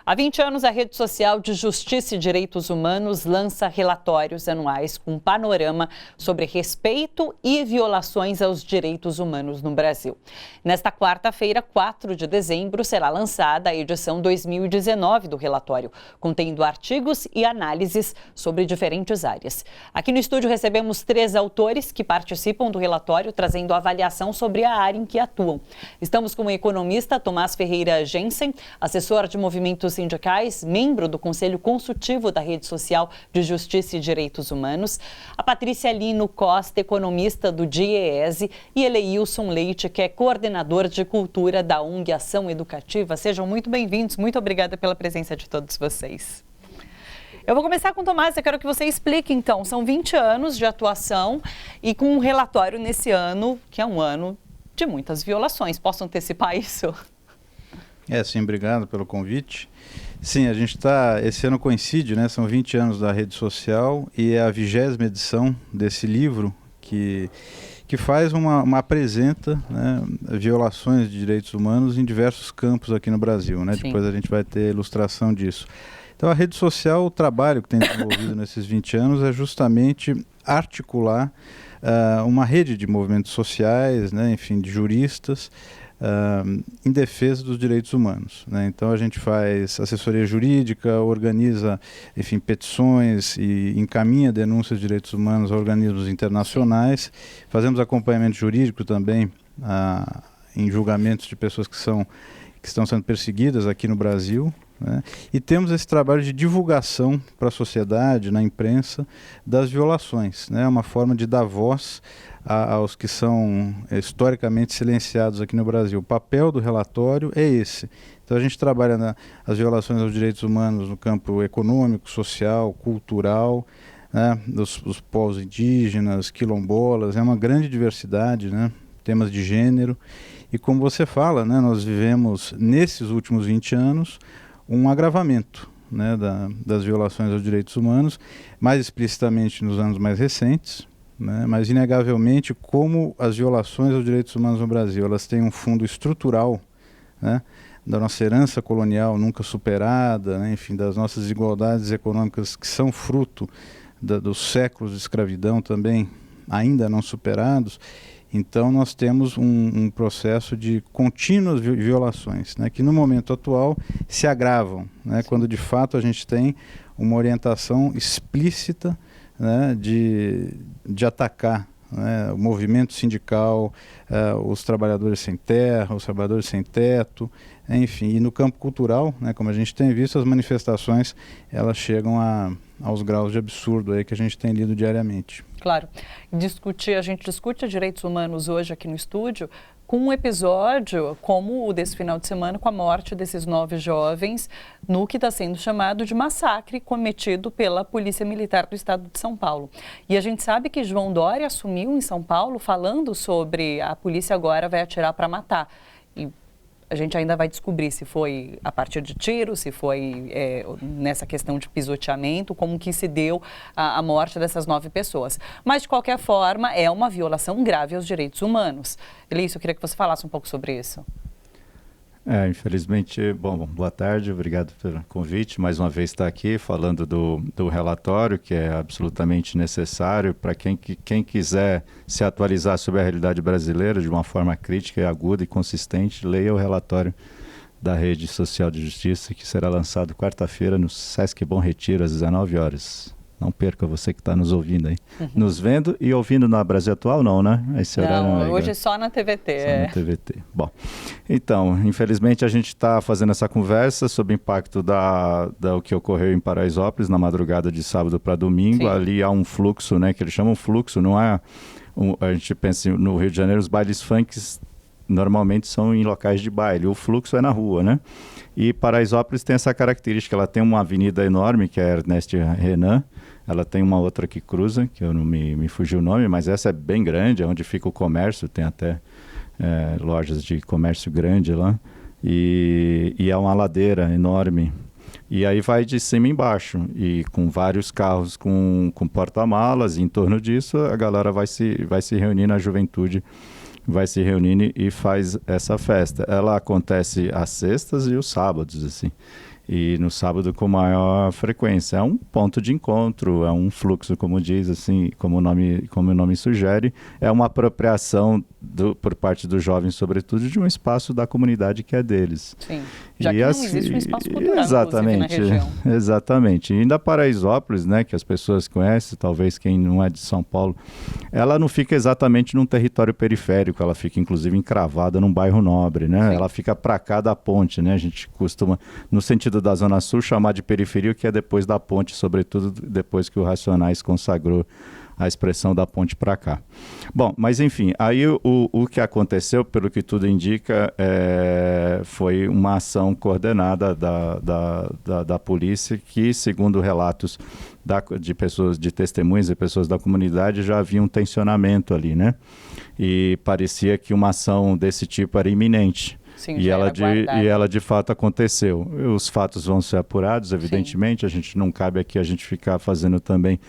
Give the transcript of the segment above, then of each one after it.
Há 20 anos, a Rede Social de Justiça e Direitos Humanos lança relatórios anuais com um panorama sobre respeito e violações aos direitos humanos no Brasil. Nesta quarta-feira, 4 de dezembro, será lançada a edição 2019 do relatório, contendo artigos e análises sobre diferentes áreas. Aqui no estúdio recebemos 3 autores que participam do relatório, trazendo avaliação sobre a área em que atuam. Estamos com o economista Tomás Ferreira Jensen, assessor de movimentos sindicais, membro do Conselho Consultivo da Rede Social de Justiça e Direitos Humanos, a Patrícia Lino Costa, economista do DIEESE, e Eleilson Leite, que é coordenador de cultura da ONG Ação Educativa. Sejam muito bem-vindos, muito obrigada pela presença de todos vocês. Eu vou começar com o Tomás, eu quero que você explique então, são 20 anos de atuação e com um relatório nesse ano, que é um ano de muitas violações. Posso antecipar isso? Sim, obrigado pelo convite. Sim, a gente esse ano coincide, né? São 20 anos da rede social e é a 20ª edição desse livro que faz apresenta, né, violações de direitos humanos em diversos campos aqui no Brasil, né? Depois a gente vai ter ilustração disso. Então a rede social, o trabalho que tem desenvolvido nesses 20 anos é justamente articular uma rede de movimentos sociais, né, enfim, de juristas, em defesa dos direitos humanos, né? Então a gente faz assessoria jurídica, organiza, enfim, petições e encaminha denúncias de direitos humanos a organismos internacionais, fazemos acompanhamento jurídico também em julgamentos de pessoas que estão sendo perseguidas aqui no Brasil, né? E temos esse trabalho de divulgação para a sociedade, na imprensa, das violações, né? Uma forma de dar voz aos que são historicamente silenciados aqui no Brasil. O papel do relatório é esse. Então a gente trabalha as violações aos direitos humanos no campo econômico, social, cultural, né? Dos povos indígenas, quilombolas, é uma grande diversidade, né? Temas de gênero. E como você fala, né, nós vivemos nesses últimos 20 anos um agravamento, né, das violações aos direitos humanos, mais explicitamente nos anos mais recentes, né, mas inegavelmente como as violações aos direitos humanos no Brasil, elas têm um fundo estrutural, né, da nossa herança colonial nunca superada, né, enfim, das nossas desigualdades econômicas que são fruto dos séculos de escravidão também ainda não superados. Então nós temos um processo de contínuas violações, né, que no momento atual se agravam, né, quando de fato a gente tem uma orientação explícita, né, de atacar, né, o movimento sindical, os trabalhadores sem terra, os trabalhadores sem teto, enfim. E no campo cultural, né, como a gente tem visto, as manifestações elas chegam aos graus de absurdo aí que a gente tem lido diariamente. Claro. A gente discute direitos humanos hoje aqui no estúdio com um episódio como o desse final de semana, com a morte desses 9 jovens no que está sendo chamado de massacre cometido pela Polícia Militar do Estado de São Paulo. E a gente sabe que João Dória assumiu em São Paulo falando sobre a polícia agora vai atirar para matar. E a gente ainda vai descobrir se foi a partir de tiro, se foi nessa questão de pisoteamento, como que se deu a morte dessas 9 pessoas. Mas, de qualquer forma, é uma violação grave aos direitos humanos. Elício, eu queria que você falasse um pouco sobre isso. Infelizmente, boa tarde, obrigado pelo convite. Mais uma vez estar aqui falando do relatório, que é absolutamente necessário para quem quiser se atualizar sobre a realidade brasileira de uma forma crítica, aguda e consistente, leia o relatório da Rede Social de Justiça, que será lançado quarta-feira no Sesc Bom Retiro, às 19 horas. Não perca, você que está nos ouvindo aí. Nos vendo e ouvindo na Brasil Atual, não, né? Esse não, hoje é só na TVT. Só na TVT. Bom, então, infelizmente a gente está fazendo essa conversa sobre o impacto do que ocorreu em Paraisópolis na madrugada de sábado para domingo. Sim. Ali há um fluxo, né? Que eles chamam fluxo, não é... a gente pensa no Rio de Janeiro, os bailes funks normalmente são em locais de baile. O fluxo é na rua, né? E Paraisópolis tem essa característica, ela tem uma avenida enorme, que é Ernest Renan, ela tem uma outra que cruza, que eu não me fugiu o nome, mas essa é bem grande, é onde fica o comércio, tem até lojas de comércio grande lá, e é uma ladeira enorme. E aí vai de cima embaixo, e com vários carros com porta-malas, e em torno disso a galera vai se reunir, na juventude vai se reunindo e faz essa festa. Ela acontece às sextas e os sábados, assim. e no sábado com maior frequência. É um ponto de encontro, é um fluxo, como diz, assim, como o nome sugere, é uma apropriação por parte dos jovens, sobretudo, de um espaço da comunidade que é deles. Sim, já que não existe um espaço cultural, exatamente, inclusive, na região. Exatamente. E ainda Paraisópolis, né, que as pessoas conhecem, talvez quem não é de São Paulo, ela não fica exatamente num território periférico, ela fica, inclusive, encravada num bairro nobre, né? Sim. Ela fica para cá da ponte, né? A gente costuma, no sentido da Zona Sul, chamar de periferia, que é depois da ponte, sobretudo depois que o Racionais consagrou a expressão da ponte para cá. Bom, mas enfim, aí o que aconteceu, pelo que tudo indica, foi uma ação coordenada da polícia que, segundo relatos de pessoas, de testemunhas e pessoas da comunidade, já havia um tensionamento ali, né? E parecia que uma ação desse tipo era iminente. Sim, e ela de fato aconteceu. Os fatos vão ser apurados, evidentemente. Sim. A gente não cabe aqui a gente ficar fazendo também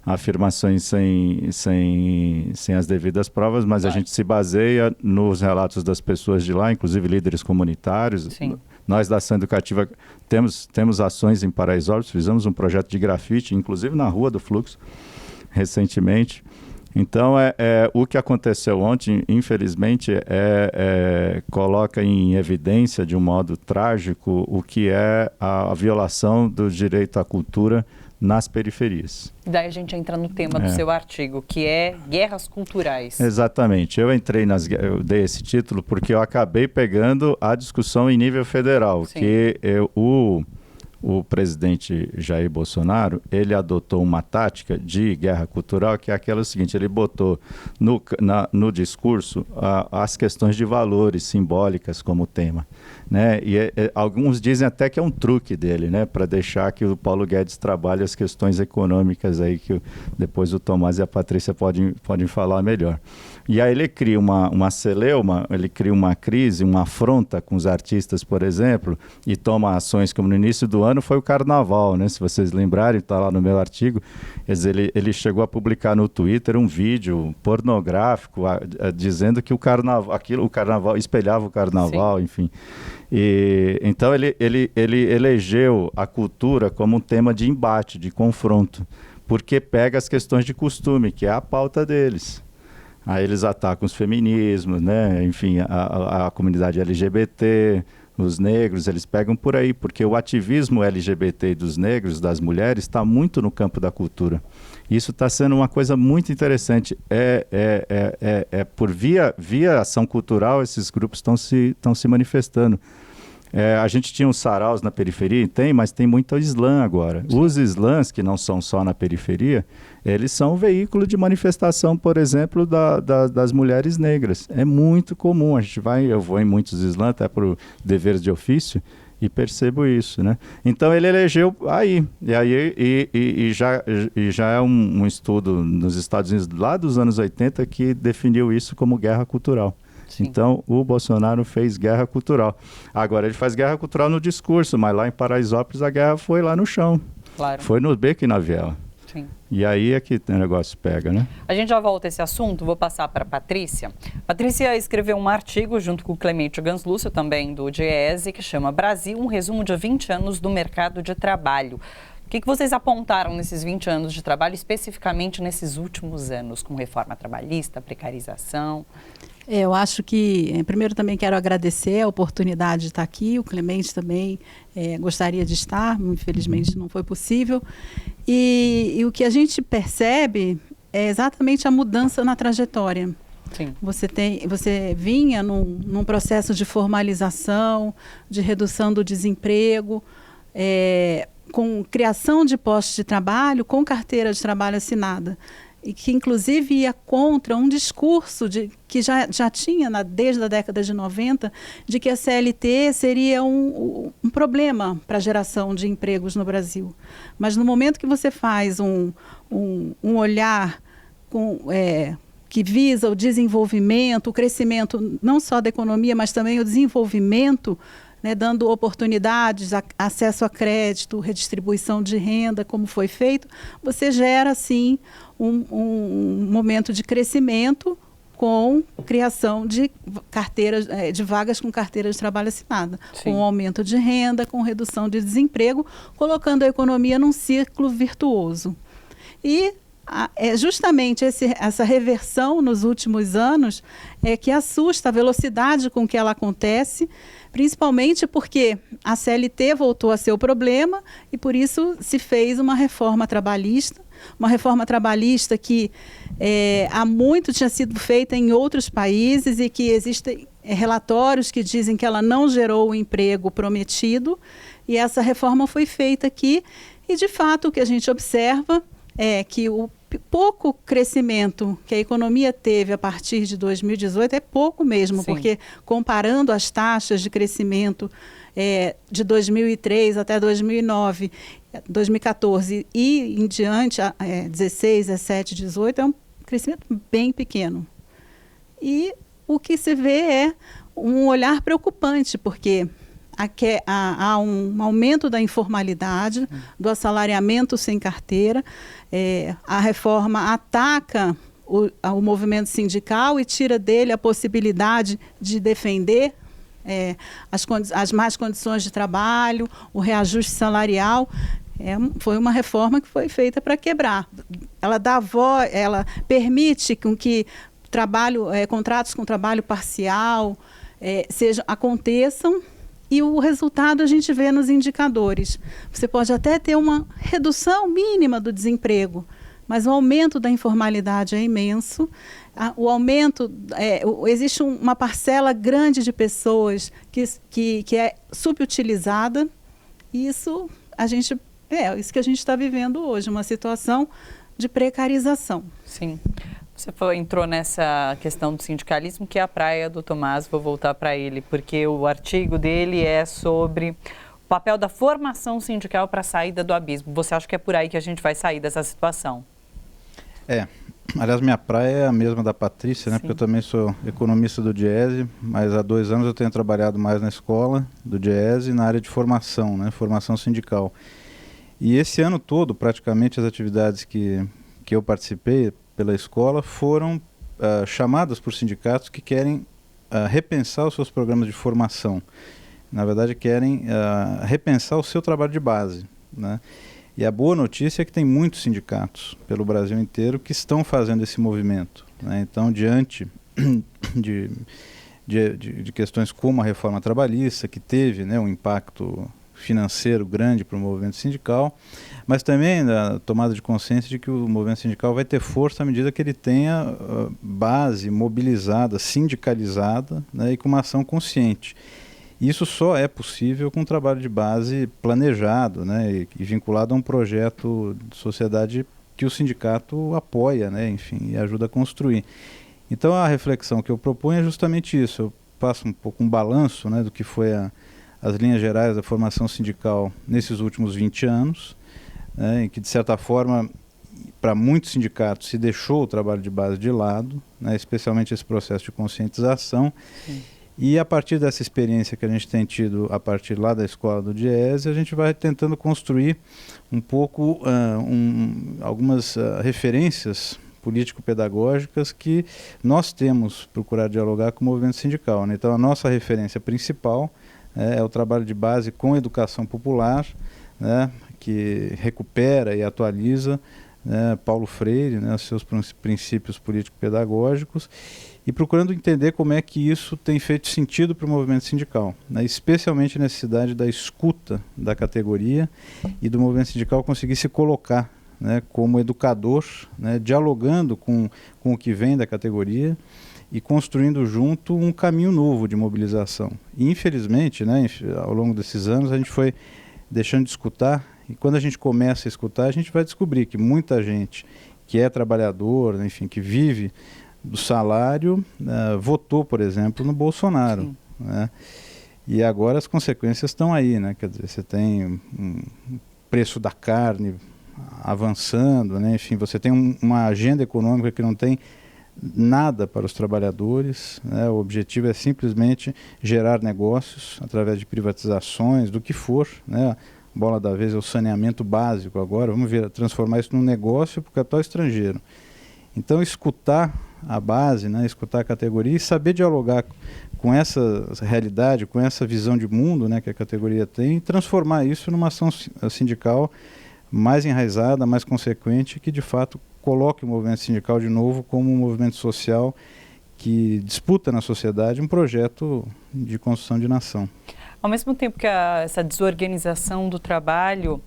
afirmações sem as devidas provas, mas a gente se baseia nos relatos das pessoas de lá, inclusive líderes comunitários. Sim. Nós da Ação Educativa temos ações em Paraisópolis, fizemos um projeto de grafite, inclusive na Rua do Fluxo, recentemente. Então, o que aconteceu ontem, infelizmente, coloca em evidência de um modo trágico o que é a violação do direito à cultura nas periferias. E daí a gente entra no tema do seu artigo, que é guerras culturais. Exatamente. Eu dei esse título porque eu acabei pegando a discussão em nível federal. Sim. Que o presidente Jair Bolsonaro, ele adotou uma tática de guerra cultural, que é aquela seguinte: ele botou no discurso as questões de valores simbólicas como tema, né? E alguns dizem até que é um truque dele, né? Para deixar que o Paulo Guedes trabalhe as questões econômicas aí, que depois o Tomás e a Patrícia podem falar melhor. E aí ele cria uma celeuma, ele cria uma crise, uma afronta com os artistas, por exemplo, e toma ações como no início do ano foi o Carnaval, né? Se vocês lembrarem, está lá no meu artigo, ele chegou a publicar no Twitter um vídeo pornográfico dizendo que o Carnaval espelhava o Carnaval. Sim. Enfim. E, então ele elegeu a cultura como um tema de embate, de confronto, porque pega as questões de costume, que é a pauta deles. Aí eles atacam os feminismos, né? Enfim, a comunidade LGBT, os negros, eles pegam por aí, porque o ativismo LGBT dos negros, das mulheres, está muito no campo da cultura. Isso está sendo uma coisa muito interessante. Por via ação cultural, esses grupos estão se manifestando. A gente tinha os saraus na periferia, mas tem muito islã agora. Sim. Os islãs, que não são só na periferia, eles são um veículo de manifestação, por exemplo, das mulheres negras. É muito comum. Eu vou em muitos islãs, até por deveres de ofício, e percebo isso, né? Então ele elegeu aí. E já é um estudo nos Estados Unidos, lá dos anos 80, que definiu isso como guerra cultural. Sim. Então, o Bolsonaro fez guerra cultural. Agora, ele faz guerra cultural no discurso, mas lá em Paraisópolis a guerra foi lá no chão. Claro. Foi no beco e na viela. Sim. E aí é que o negócio pega, né? A gente já volta a esse assunto, vou passar para a Patrícia. Patrícia escreveu um artigo junto com o Clemente Ganslúcio, também do Diese, que chama Brasil, um resumo de 20 anos do mercado de trabalho. O que vocês apontaram nesses 20 anos de trabalho, especificamente nesses últimos anos, com reforma trabalhista, precarização? Eu acho que, primeiro também quero agradecer a oportunidade de estar aqui, o Clemente também gostaria de estar, infelizmente não foi possível. E o que a gente percebe é exatamente a mudança na trajetória. Sim. Você vinha num processo de formalização, de redução do desemprego, com criação de postos de trabalho, com carteira de trabalho assinada. E que, inclusive, ia contra um discurso que já tinha, desde a década de 90, de que a CLT seria um problema para a geração de empregos no Brasil. Mas no momento que você faz um olhar que visa o desenvolvimento, o crescimento não só da economia, mas também o desenvolvimento, né, dando oportunidades, acesso a crédito, redistribuição de renda, como foi feito, você gera, sim, um momento de crescimento com criação de carteiras, de vagas com carteira de trabalho assinada, Sim. com aumento de renda, com redução de desemprego, colocando a economia num ciclo virtuoso. E é justamente essa reversão nos últimos anos que assusta, a velocidade com que ela acontece, principalmente porque a CLT voltou a ser o problema e por isso se fez uma reforma trabalhista que há muito tinha sido feita em outros países e que existem relatórios que dizem que ela não gerou o emprego prometido, e essa reforma foi feita aqui e, de fato, o que a gente observa é que o pouco crescimento que a economia teve a partir de 2018 é pouco mesmo, Sim. porque comparando as taxas de crescimento de 2003 até 2009, 2014 e em diante, 16, 17, 18, é um crescimento bem pequeno. E o que se vê é um olhar preocupante, porque há um aumento da informalidade, do assalariamento sem carteira. A reforma ataca o movimento sindical e tira dele a possibilidade de defender as más condições de trabalho, o reajuste salarial. Foi uma reforma que foi feita para quebrar. Ela ela permite que contratos com trabalho parcial aconteçam. E o resultado a gente vê nos indicadores. Você pode até ter uma redução mínima do desemprego, mas o aumento da informalidade é imenso. Existe uma parcela grande de pessoas que é subutilizada. E isso isso que a gente está vivendo hoje, uma situação de precarização. Sim. Você entrou nessa questão do sindicalismo, que é a praia do Tomás, vou voltar para ele, porque o artigo dele é sobre o papel da formação sindical para a saída do abismo. Você acha que é por aí que a gente vai sair dessa situação? Aliás, minha praia é a mesma da Patrícia, né? Sim. Porque eu também sou economista do Diese, mas há 2 anos eu tenho trabalhado mais na escola do Diese, na área de formação, né? Formação sindical. E esse ano todo, praticamente, as atividades que eu participei pela escola foram chamadas por sindicatos que querem repensar os seus programas de formação. Na verdade, querem repensar o seu trabalho de base, né? E a boa notícia é que tem muitos sindicatos pelo Brasil inteiro que estão fazendo esse movimento, né? Então, diante de questões como a reforma trabalhista, que teve, né, um impacto financeiro grande para o movimento sindical, mas também da tomada de consciência de que o movimento sindical vai ter força à medida que ele tenha base mobilizada, sindicalizada, né, e com uma ação consciente. Isso só é possível com um trabalho de base planejado, né, e vinculado a um projeto de sociedade que o sindicato apoia, né, enfim, e ajuda a construir. Então a reflexão que eu proponho é justamente isso. Eu faço um pouco um balanço, né, do que foi as linhas gerais da formação sindical nesses últimos 20 anos, né, em que, de certa forma, para muitos sindicatos se deixou o trabalho de base de lado, né, especialmente esse processo de conscientização. Sim. E a partir dessa experiência que a gente tem tido a partir lá da escola do Diese, a gente vai tentando construir um pouco algumas referências político-pedagógicas que nós temos procurado dialogar com o movimento sindical, né? Então a nossa referência principal é o trabalho de base com educação popular, né, que recupera e atualiza, né, Paulo Freire, né, os seus princípios político-pedagógicos, e procurando entender como é que isso tem feito sentido para o movimento sindical, né, especialmente a necessidade da escuta da categoria e do movimento sindical conseguir se colocar, né, como educador, né, dialogando com o que vem da categoria e construindo junto um caminho novo de mobilização. E, infelizmente, né, ao longo desses anos, a gente foi deixando de escutar, e quando a gente começa a escutar, a gente vai descobrir que muita gente que é trabalhador, né, enfim, que vive do salário, votou, por exemplo, no Bolsonaro, né? E agora as consequências estão aí, né? Quer dizer, você tem um preço da carne avançando, né? Enfim, você tem uma agenda econômica que não tem nada para os trabalhadores, né? O objetivo é simplesmente gerar negócios através de privatizações, do que for, né? A bola da vez é o saneamento básico agora, vamos transformar isso num negócio para o capital estrangeiro. Então, escutar a base, né, escutar a categoria e saber dialogar com essa realidade, com essa visão de mundo, né, que a categoria tem, e transformar isso numa ação sindical mais enraizada, mais consequente, que de fato coloque o movimento sindical de novo como um movimento social que disputa na sociedade um projeto de construção de nação. Ao mesmo tempo que essa desorganização do trabalho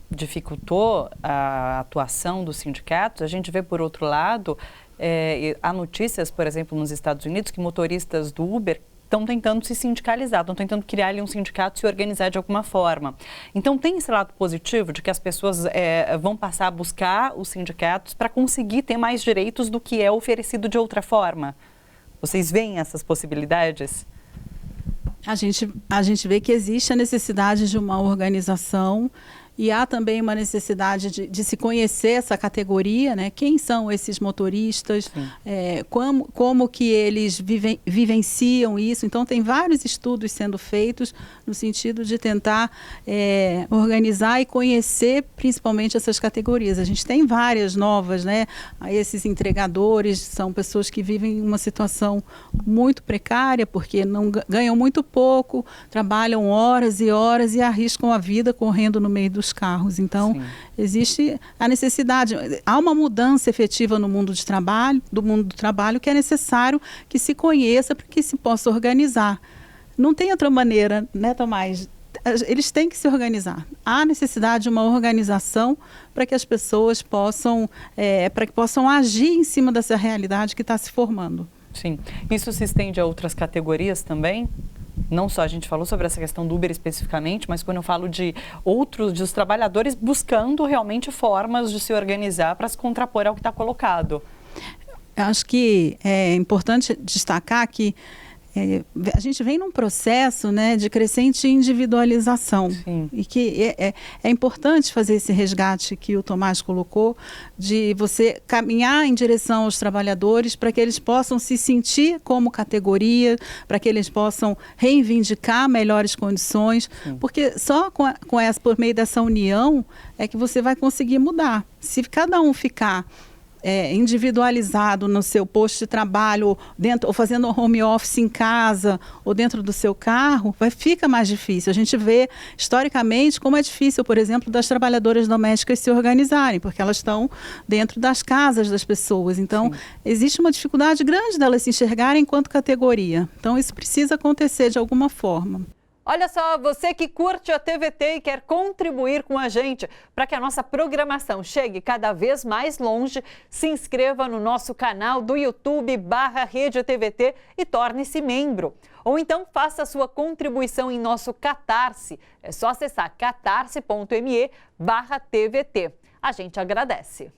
dificultou a atuação dos sindicatos, a gente vê, por outro lado, há notícias, por exemplo, nos Estados Unidos, que motoristas do Uber estão tentando se sindicalizar, estão tentando criar ali um sindicato e se organizar de alguma forma. Então, tem esse lado positivo de que as pessoas vão passar a buscar os sindicatos para conseguir ter mais direitos do que é oferecido de outra forma. Vocês veem essas possibilidades? A gente vê que existe a necessidade de uma organização e há também uma necessidade de se conhecer essa categoria, né? Quem são esses motoristas, como que eles vivenciam isso. Então, tem vários estudos sendo feitos no sentido de tentar organizar e conhecer principalmente essas categorias. A gente tem várias novas, né? Esses entregadores são pessoas que vivem uma situação muito precária, porque não ganham muito pouco, trabalham horas e horas e arriscam a vida correndo no meio dos carros. Então, sim, existe a necessidade, há uma mudança efetiva no mundo do trabalho que é necessário que se conheça para que se possa organizar. Não tem outra maneira, né, Tomás? Eles têm que se organizar. Há necessidade de uma organização para que as pessoas possam agir em cima dessa realidade que está se formando. Sim. Isso se estende a outras categorias também? Não só a gente falou sobre essa questão do Uber especificamente, mas quando eu falo de dos trabalhadores buscando realmente formas de se organizar para se contrapor ao que está colocado. Eu acho que é importante destacar que a gente vem num processo, né, de crescente individualização. Sim. E que é importante fazer esse resgate que o Tomás colocou, de você caminhar em direção aos trabalhadores para que eles possam se sentir como categoria, para que eles possam reivindicar melhores condições. Sim. Porque só por meio dessa união é que você vai conseguir mudar. Se cada um ficar individualizado no seu posto de trabalho, ou fazendo home office em casa, ou dentro do seu carro, fica mais difícil. A gente vê, historicamente, como é difícil, por exemplo, das trabalhadoras domésticas se organizarem, porque elas estão dentro das casas das pessoas. Então, sim, existe uma dificuldade grande delas se enxergarem enquanto categoria. Então, isso precisa acontecer de alguma forma. Olha só, você que curte a TVT e quer contribuir com a gente para que a nossa programação chegue cada vez mais longe, se inscreva no nosso canal do YouTube/Rede TVT e torne-se membro. Ou então faça a sua contribuição em nosso Catarse. É só acessar catarse.me/TVT. A gente agradece.